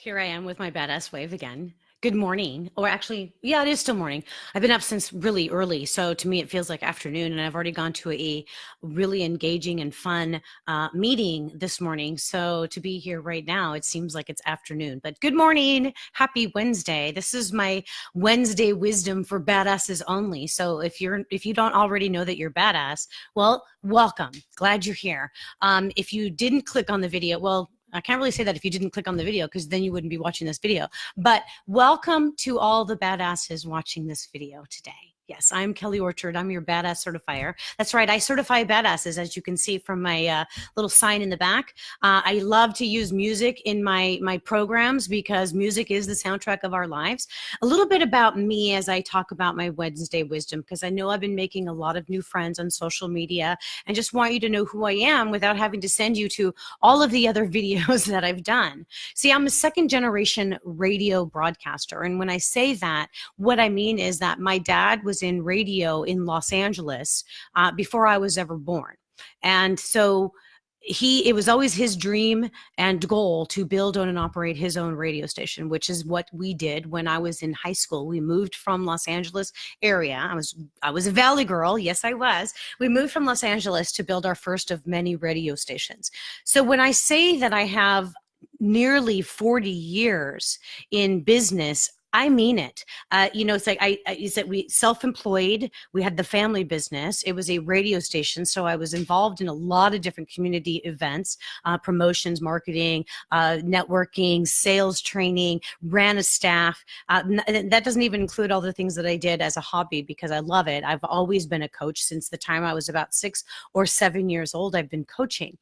Here I am with my badass wave again. Good morning. Or actually, yeah, it is still morning. I've been up since really early. So to me, it feels like afternoon. And I've already gone to a really engaging and fun meeting this morning. So to be here right now, it seems like it's afternoon. But good morning. Happy Wednesday. This is my Wednesday wisdom for badasses only. So if you don't already know that you're badass, well, welcome. Glad you're here. If you didn't click on the video, well, I can't really say that if you didn't click on the video because then you wouldn't be watching this video. But welcome to all the badasses watching this video today. Yes, I'm Kelly Orchard. I'm your badass certifier. That's right. I certify badasses, as you can see from my little sign in the back. I love to use music in my programs because music is the soundtrack of our lives. A little bit about me as I talk about my Wednesday wisdom, because I know I've been making a lot of new friends on social media and just want you to know who I am without having to send you to all of the other videos that I've done. See, I'm a second generation radio broadcaster. And when I say that, what I mean is that my dad was in radio in Los Angeles before I was ever born. And so it was always his dream and goal to build, own, and operate his own radio station, which is what we did when I was in high school. We moved from Los Angeles area. I was a Valley girl. Yes, I was. We moved from Los Angeles to build our first of many radio stations. So when I say that I have nearly 40 years in business, I mean it. It's like you said, we self-employed. We had the family business. It was a radio station, so I was involved in a lot of different community events, promotions, marketing, networking, sales training. Ran a staff. That doesn't even include all the things that I did as a hobby because I love it. I've always been a coach since the time I was about 6 or 7 years old. I've been coaching.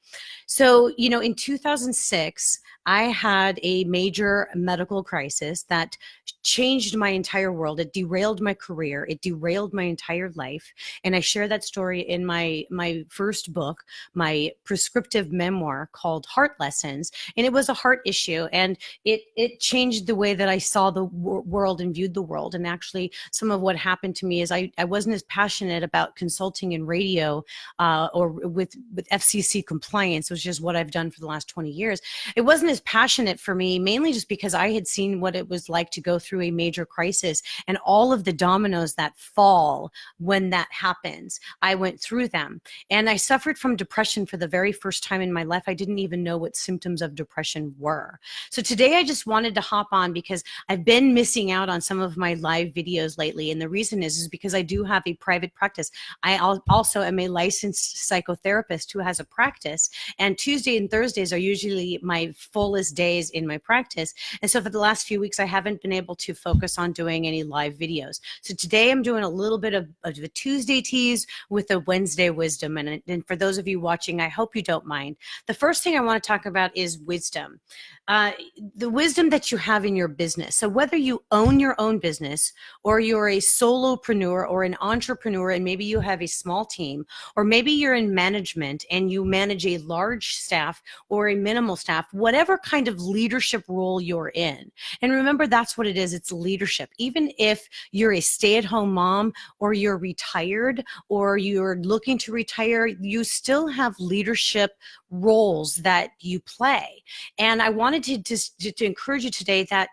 So in 2006. I had a major medical crisis that changed my entire world. It derailed my career. It derailed my entire life. And I share that story in my first book, my prescriptive memoir called Heart Lessons. And it was a heart issue. And it changed the way that I saw the world and viewed the world. And actually, some of what happened to me is I wasn't as passionate about consulting in radio or with FCC compliance, which is what I've done for the last 20 years. It wasn't as passionate for me, mainly just because I had seen what it was like to go through a major crisis and all of the dominoes that fall when that happens. I went through them and I suffered from depression for the very first time in my life. I didn't even know what symptoms of depression were. So today I just wanted to hop on because I've been missing out on some of my live videos lately. And the reason is because I do have a private practice. I also am a licensed psychotherapist who has a practice, and Tuesday and Thursdays are usually my fullest days in my practice. And so for the last few weeks, I haven't been able to focus on doing any live videos. So today I'm doing a little bit of a Tuesday tease with a Wednesday wisdom. And for those of you watching, I hope you don't mind. The first thing I want to talk about is wisdom. The wisdom that you have in your business. So whether you own your own business or you're a solopreneur or an entrepreneur and maybe you have a small team, or maybe you're in management and you manage a large staff or a minimal staff, whatever kind of leadership role you're in. And remember, that's what it is. It's leadership. Even if you're a stay-at-home mom or you're retired or you're looking to retire, you still have leadership roles that you play. And I wanted to encourage you today that,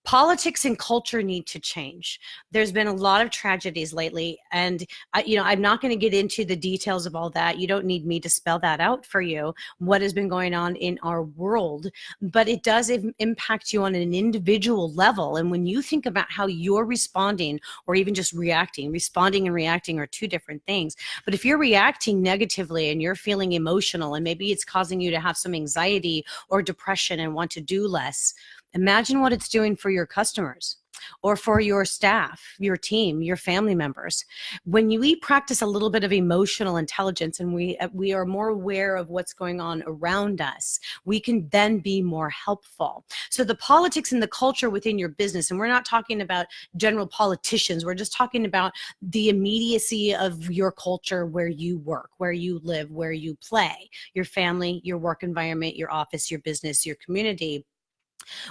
politics and culture need to change. There's been a lot of tragedies lately, and I'm not going to get into the details of all that. You don't need me to spell that out for you, what has been going on in our world, but it does impact you on an individual level. And when you think about how you're responding or even just reacting, responding and reacting are two different things. But if you're reacting negatively and you're feeling emotional and maybe it's causing you to have some anxiety or depression and want to do less, imagine what it's doing for your customers or for your staff, your team, your family members. When we practice a little bit of emotional intelligence and we are more aware of what's going on around us, we can then be more helpful. So the politics and the culture within your business, and we're not talking about general politicians, we're just talking about the immediacy of your culture where you work, where you live, where you play, your family, your work environment, your office, your business, your community.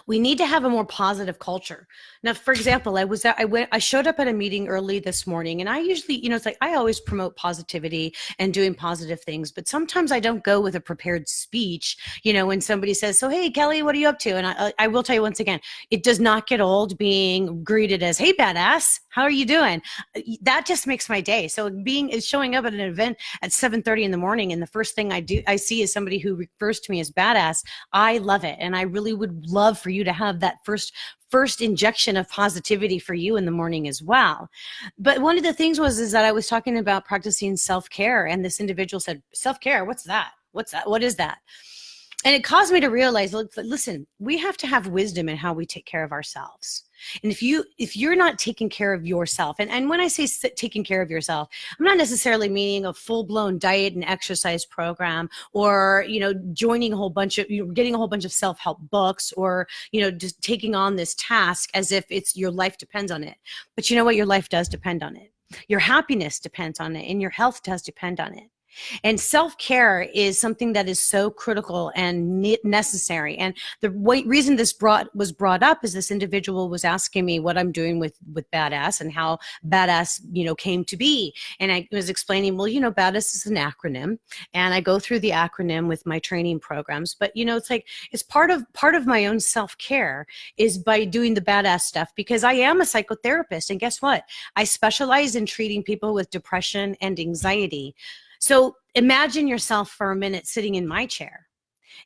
We need to have a more positive culture. Now, for example, I showed up at a meeting early this morning, and I usually, it's like I always promote positivity and doing positive things, but sometimes I don't go with a prepared speech. When somebody says, "So, hey, Kelly, what are you up to?" And I will tell you once again, it does not get old being greeted as, "Hey, badass, how are you doing?" That just makes my day. So showing up at an event at 7:30 in the morning, and the first thing I see is somebody who refers to me as badass. I love it. And I really would love for you to have that first injection of positivity for you in the morning as well. But one of the things is that I was talking about practicing self-care, and this individual said, "Self-care, what's that? What's that? What is that?" And it caused me to realize, listen, we have to have wisdom in how we take care of ourselves. And if you're not taking care of yourself, and when I say taking care of yourself, I'm not necessarily meaning a full-blown diet and exercise program, or joining a whole bunch of getting a whole bunch of self-help books, or just taking on this task as if it's your life depends on it. But you know what? Your life does depend on it. Your happiness depends on it, and your health does depend on it. And self-care is something that is so critical and necessary. And the reason this was brought up is this individual was asking me what I'm doing with Badass, and how Badass, came to be. And I was explaining, well, Badass is an acronym, and I go through the acronym with my training programs. But it's part of my own self-care is by doing the Badass stuff, because I am a psychotherapist, and guess what? I specialize in treating people with depression and anxiety. So imagine yourself for a minute sitting in my chair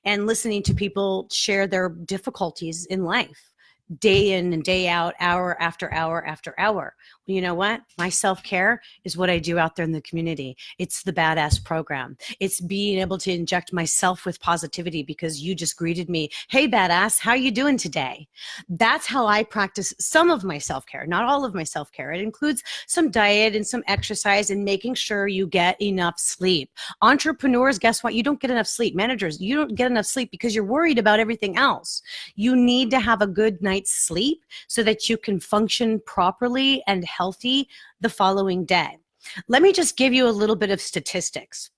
and listening to people share their difficulties in life, day in and day out, hour after hour after hour. Well, you know what? My self-care is what I do out there in the community. It's the Badass program. It's being able to inject myself with positivity because you just greeted me. "Hey, badass, how you doing today?" That's how I practice some of my self-care, not all of my self-care. It includes some diet and some exercise and making sure you get enough sleep. Entrepreneurs, guess what? You don't get enough sleep. Managers, you don't get enough sleep because you're worried about everything else. You need to have a good night's sleep so that you can function properly and healthy the following day. Let me just give you a little bit of statistics.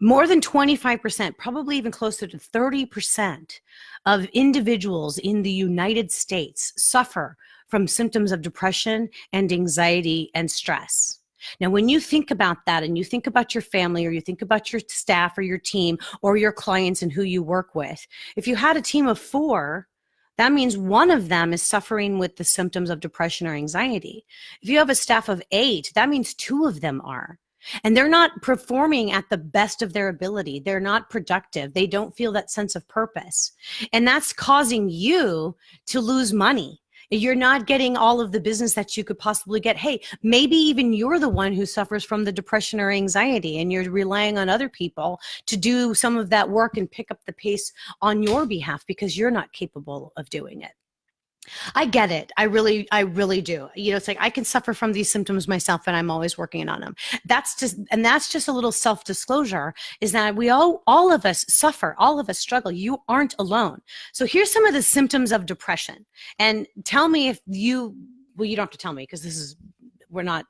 More than 25%, probably even closer to 30% of individuals in the United States suffer from symptoms of depression and anxiety and stress. Now, when you think about that, and you think about your family, or you think about your staff or your team or your clients and who you work with, if you had a team of 4, that means one of them is suffering with the symptoms of depression or anxiety. If you have a staff of 8, that means 2 of them are. And they're not performing at the best of their ability. They're not productive. They don't feel that sense of purpose. And that's causing you to lose money. You're not getting all of the business that you could possibly get. Hey, maybe even you're the one who suffers from the depression or anxiety, and you're relying on other people to do some of that work and pick up the pace on your behalf because you're not capable of doing it. I get it. I really do. It's like I can suffer from these symptoms myself, and I'm always working on them. That's just a little self-disclosure, is that we all of us suffer, all of us struggle. You aren't alone. So here's some of the symptoms of depression. And tell me if you don't have to tell me, because we're not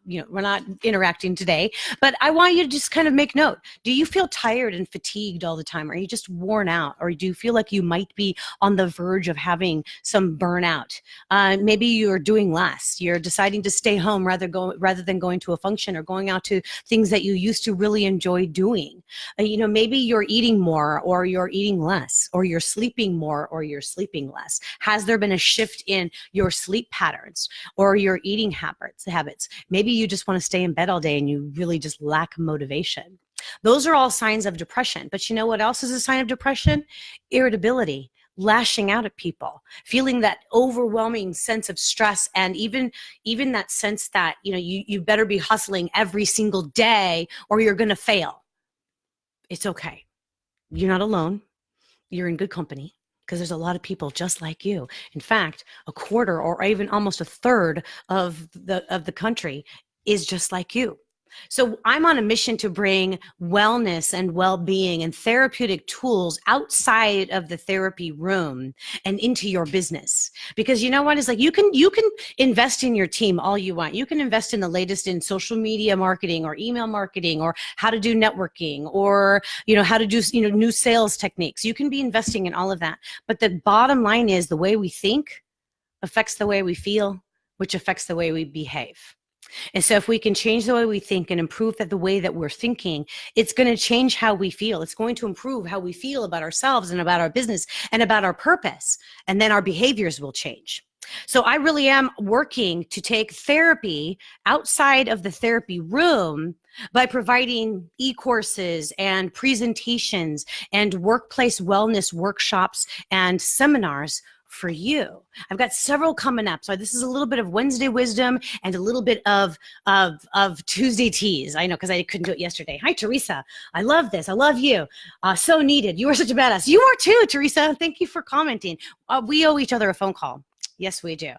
interacting today, but I want you to just kind of make note. Do you feel tired and fatigued all the time? Are you just worn out? Or do you feel like you might be on the verge of having some burnout? Maybe you're doing less. You're deciding to stay home rather than going to a function or going out to things that you used to really enjoy doing. Maybe you're eating more, or you're eating less, or you're sleeping more, or you're sleeping less. Has there been a shift in your sleep patterns or your eating habits? Maybe you just want to stay in bed all day and you really just lack motivation. Those are all signs of depression. But you know what else is a sign of depression? Irritability, lashing out at people, feeling that overwhelming sense of stress, and even that sense that you better be hustling every single day or you're going to fail. It's okay. You're not alone. You're in good company, because there's a lot of people just like you. In fact, a quarter or even almost a third of the country is just like you. So I'm on a mission to bring wellness and well-being and therapeutic tools outside of the therapy room and into your business. Because you know what? It's like you can invest in your team all you want. You can invest in the latest in social media marketing or email marketing or how to do networking or how to do new sales techniques. You can be investing in all of that. But the bottom line is the way we think affects the way we feel, which affects the way we behave. And so if we can change the way we think and improve the way that we're thinking, it's going to change how we feel. It's going to improve how we feel about ourselves and about our business and about our purpose. And then our behaviors will change. So I really am working to take therapy outside of the therapy room by providing e-courses and presentations and workplace wellness workshops and seminars for you. I've got several coming up. So this is a little bit of Wednesday wisdom and a little bit of Tuesday tease. I know, because I couldn't do it yesterday. Hi, Teresa. I love this. I love you. So needed. You are such a badass. You are too, Teresa. Thank you for commenting. We owe each other a phone call. Yes, we do.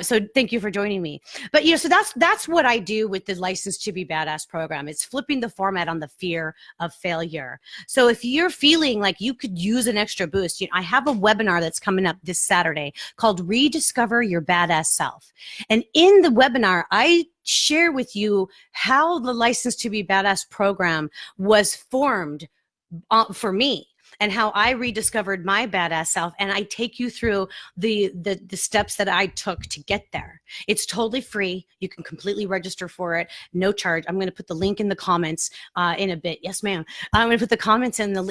So thank you for joining me. But so that's what I do with the License to Be Badass program. It's flipping the format on the fear of failure. So if you're feeling like you could use an extra boost, I have a webinar that's coming up this Saturday called Rediscover Your Badass Self. And in the webinar, I share with you how the License to Be Badass program was formed for me, and how I rediscovered my badass self. And I take you through the steps that I took to get there. It's totally free. You can completely register for it. No charge. I'm going to put the link in the comments in a bit. Yes, ma'am. I'm going to put the comments in the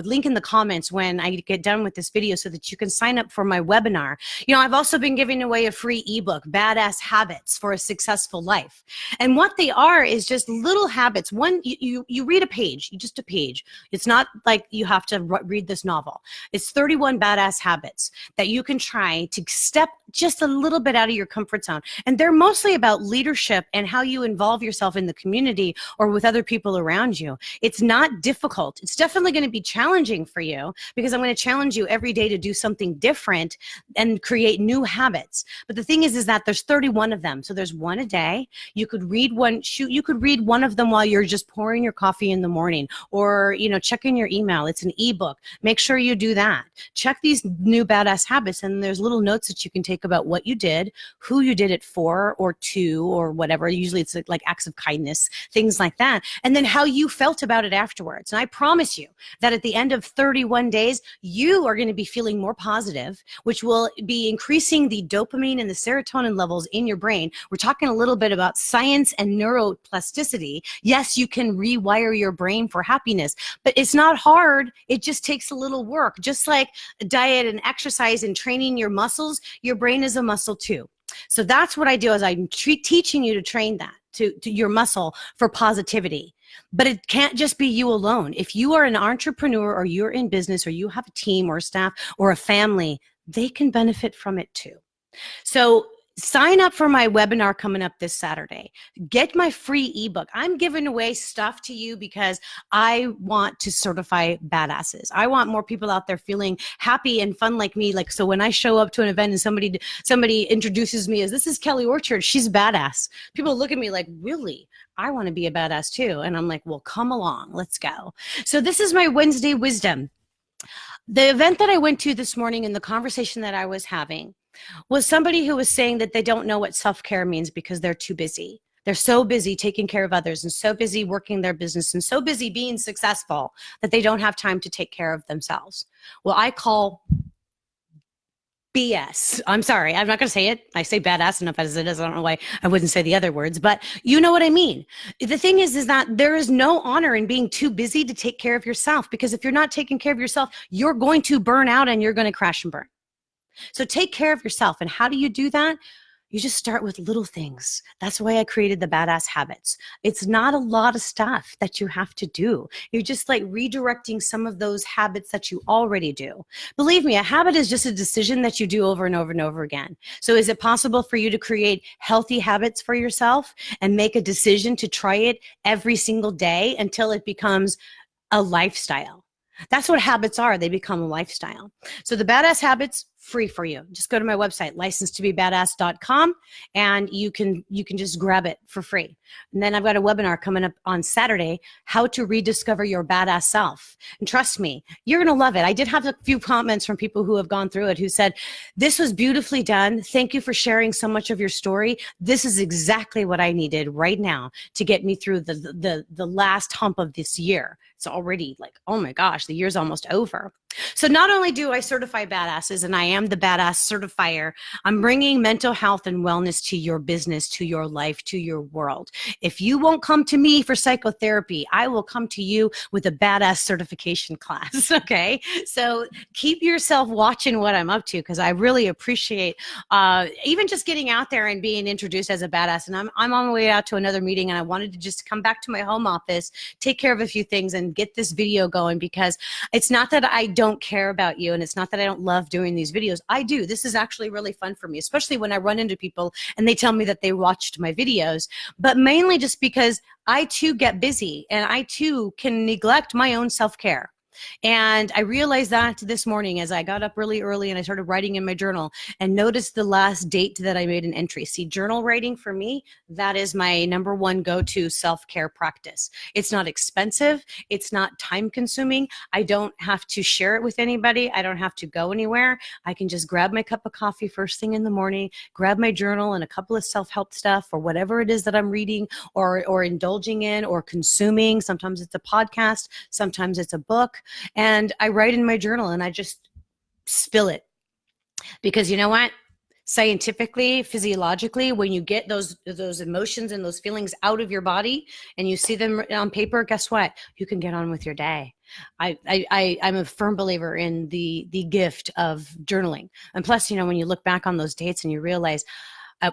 link in the comments when I get done with this video so that you can sign up for my webinar. I've also been giving away a free ebook, Badass Habits for a Successful Life. And what they are is just little habits. One, you read a page, just a page. It's not like you have to read this novel. It's 31 badass habits that you can try to step just a little bit out of your comfort zone. And they're mostly about leadership and how you involve yourself in the community or with other people around you. It's not difficult. It's definitely going to be challenging for you because I'm going to challenge you every day to do something different and create new habits. But the thing is that there's 31 of them. So there's one a day. You could read one, you could read one of them while you're just pouring your coffee in the morning or, checking your email. It's an ebook. Make sure you do that. Check these new badass habits, and there's little notes that you can take about what you did, who you did it for or to or whatever. Usually it's like acts of kindness, things like that, and then how you felt about it afterwards. And I promise you that at the end of 31 days, you are going to be feeling more positive, which will be increasing the dopamine and the serotonin levels in your brain. We're talking a little bit about science and neuroplasticity. Yes, you can rewire your brain for happiness, but it's not hard. It just takes a little work. Just like diet and exercise and training your muscles, your brain is a muscle too. So that's what I do, is I'm teaching you to train that, to your muscle for positivity. But it can't just be you alone. If you are an entrepreneur or you're in business or you have a team or a staff or a family, they can benefit from it too. So sign up for my webinar coming up this Saturday. Get my free ebook. I'm giving away stuff to you because I want to certify badasses. I want more people out there feeling happy and fun like me. So when I show up to an event and somebody introduces me as, this is Kelly Orchard, she's badass. People look at me like, really? I want to be a badass too. And I'm like, well, come along, let's go. So this is my Wednesday wisdom. The event that I went to this morning and the conversation that I was having was somebody who was saying that they don't know what self-care means because they're too busy. They're so busy taking care of others and so busy working their business and so busy being successful that they don't have time to take care of themselves. Well, I call BS. I'm sorry. I'm not going to say it. I say badass enough as it is. I don't know why I wouldn't say the other words, but you know what I mean. The thing is that there is no honor in being too busy to take care of yourself, because if you're not taking care of yourself, you're going to burn out and you're going to crash and burn. So take care of yourself. And how do you do that? You just start with little things. That's why I created the Badass Habits. It's not a lot of stuff that you have to do. You're just like redirecting some of those habits that you already do. Believe me, a habit is just a decision that you do over and over and over again. So is it possible for you to create healthy habits for yourself and make a decision to try it every single day until it becomes a lifestyle? That's what habits are. They become a lifestyle. So the badass habits, free for you. Just go to my website, licensedtobebadass.com, and you can just grab it for free. And then I've got a webinar coming up on Saturday, how to rediscover your badass self. And trust me, you're going to love it. I did have a few comments from people who have gone through it who said, this was beautifully done. Thank you for sharing so much of your story. This is exactly what I needed right now to get me through the last hump of this year. It's already like, oh my gosh, the year's almost over. So not only do I certify badasses, and I am the badass certifier, I'm bringing mental health and wellness to your business, to your life, to your world. If you won't come to me for psychotherapy, I will come to you with a badass certification class. Okay. So keep yourself watching what I'm up to, because I really appreciate even just getting out there and being introduced as a badass. And I'm on my way out to another meeting, and I wanted to just come back to my home office, take care of a few things, and get this video going, because it's not that I don't care about you, and it's not that I don't love doing these videos. I do. This is actually really fun for me, especially when I run into people and they tell me that they watched my videos, but mainly just because I too get busy, and I too can neglect my own self-care. And I realized that this morning as I got up really early and I started writing in my journal and noticed the last date that I made an entry. See, journal writing for me, that is my number one go-to self-care practice. It's not expensive. It's not time consuming. I don't have to share it with anybody. I don't have to go anywhere. I can just grab my cup of coffee first thing in the morning, grab my journal and a couple of self-help stuff or whatever it is that I'm reading or indulging in or consuming. Sometimes it's a podcast. Sometimes it's a book. And I write in my journal and I just spill it, because you know what? Scientifically, physiologically, when you get those emotions and those feelings out of your body and you see them on paper, guess what? You can get on with your day. I'm a firm believer in the gift of journaling. And plus, you know, when you look back on those dates and you realize,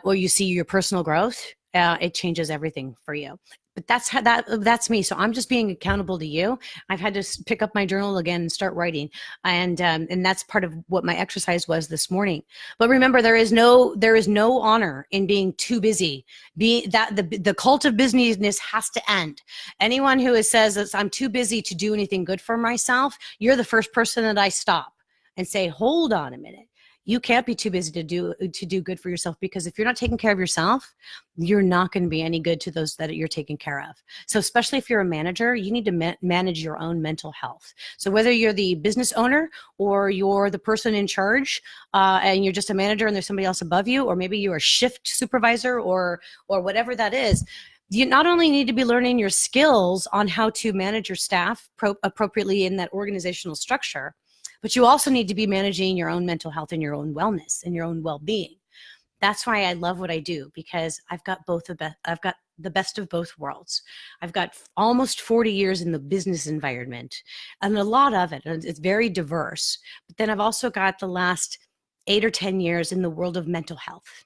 or you see your personal growth, it changes everything for you. But that's me. So I'm just being accountable to you. I've had to pick up my journal again and start writing, and that's part of what my exercise was this morning. But remember, there is no honor in being too busy. The cult of busyness has to end. Anyone who says that I'm too busy to do anything good for myself, you're the first person that I stop and say, hold on a minute. You can't be too busy to do good for yourself, because if you're not taking care of yourself, you're not going to be any good to those that you're taking care of. So especially if you're a manager, you need to manage your own mental health. So whether you're the business owner or you're the person in charge and you're just a manager and there's somebody else above you, or maybe you're a shift supervisor or whatever that is, you not only need to be learning your skills on how to manage your staff appropriately in that organizational structure, but you also need to be managing your own mental health and your own wellness and your own well-being. That's why I love what I do, because I've got the best of both worlds. I've got almost 40 years in the business environment, and a lot of it, and it's very diverse. But then I've also got the last 8 or 10 years in the world of mental health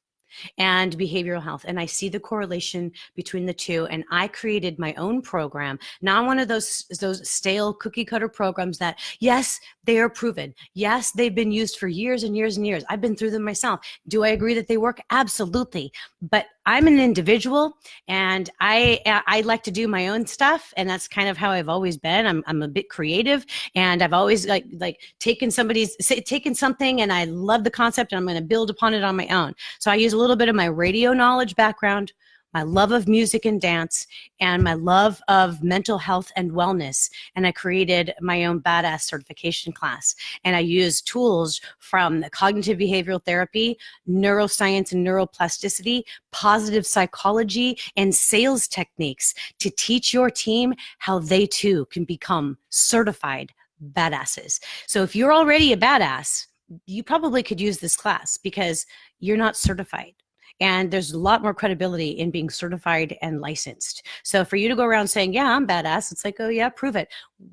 and behavioral health. And I see the correlation between the two. And I created my own program, not one of those stale cookie cutter programs that, yes, they are proven. Yes, they've been used for years and years and years. I've been through them myself. Do I agree that they work? Absolutely. But I'm an individual, and I like to do my own stuff. And that's kind of how I've always been. I'm a bit creative, and I've always like taken something and I love the concept, and I'm going to build upon it on my own. So I use a little bit of my radio knowledge background, my love of music and dance, and my love of mental health and wellness. And I created my own badass certification class. And I use tools from cognitive behavioral therapy, neuroscience and neuroplasticity, positive psychology, and sales techniques to teach your team how they too can become certified badasses. So if you're already a badass, you probably could use this class, because you're not certified. And there's a lot more credibility in being certified and licensed. So for you to go around saying, yeah, I'm badass, it's like, oh yeah, prove it.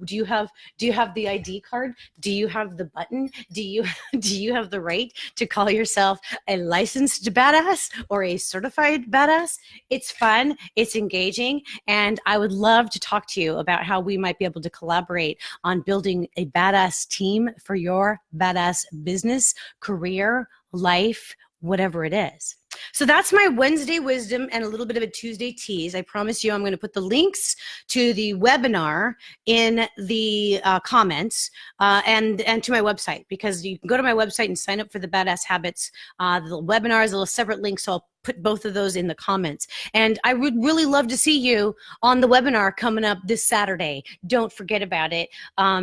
Do you have the ID card? Do you have the button? Do you have the right to call yourself a licensed badass or a certified badass? It's fun, it's engaging, and I would love to talk to you about how we might be able to collaborate on building a badass team for your badass business, career, life, whatever it is. So that's my Wednesday wisdom and a little bit of a Tuesday tease. I promise you I'm going to put the links to the webinar in the comments and to my website, because you can go to my website and sign up for the Badass Habits. The webinar is a little separate link, so I'll put both of those in the comments. And I would really love to see you on the webinar coming up this Saturday. Don't forget about it,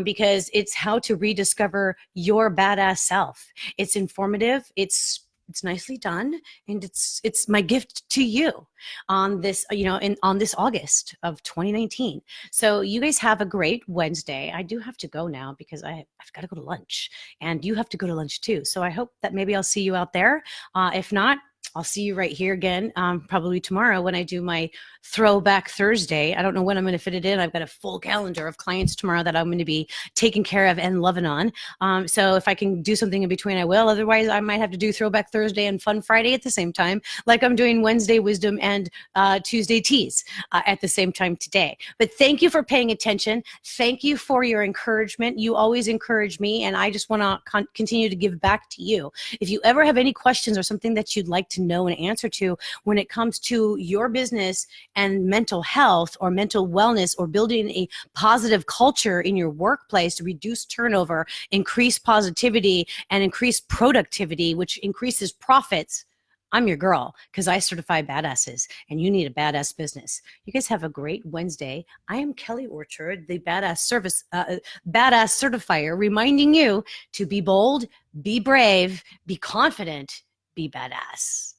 because it's how to rediscover your badass self. It's informative. It's nicely done, and it's my gift to you on this, on this August of 2019. So you guys have a great Wednesday. I do have to go now because I've got to go to lunch, and you have to go to lunch too. So I hope that maybe I'll see you out there. If not, I'll see you right here again, probably tomorrow when I do my Throwback Thursday. I don't know when I'm going to fit it in. I've got a full calendar of clients tomorrow that I'm going to be taking care of and loving on. So if I can do something in between, I will. Otherwise, I might have to do Throwback Thursday and Fun Friday at the same time, like I'm doing Wednesday Wisdom and Tuesday Tease at the same time today. But thank you for paying attention. Thank you for your encouragement. You always encourage me, and I just want to continue to give back to you. If you ever have any questions or something that you'd like to know an answer to when it comes to your business and mental health or mental wellness, or building a positive culture in your workplace to reduce turnover, increase positivity, and increase productivity, which increases profits, I'm your girl, because I certify badasses, and you need a badass business. You guys have a great Wednesday. I am Kelly Orchard, the badass certifier, reminding you to be bold, be brave, be confident, be badass.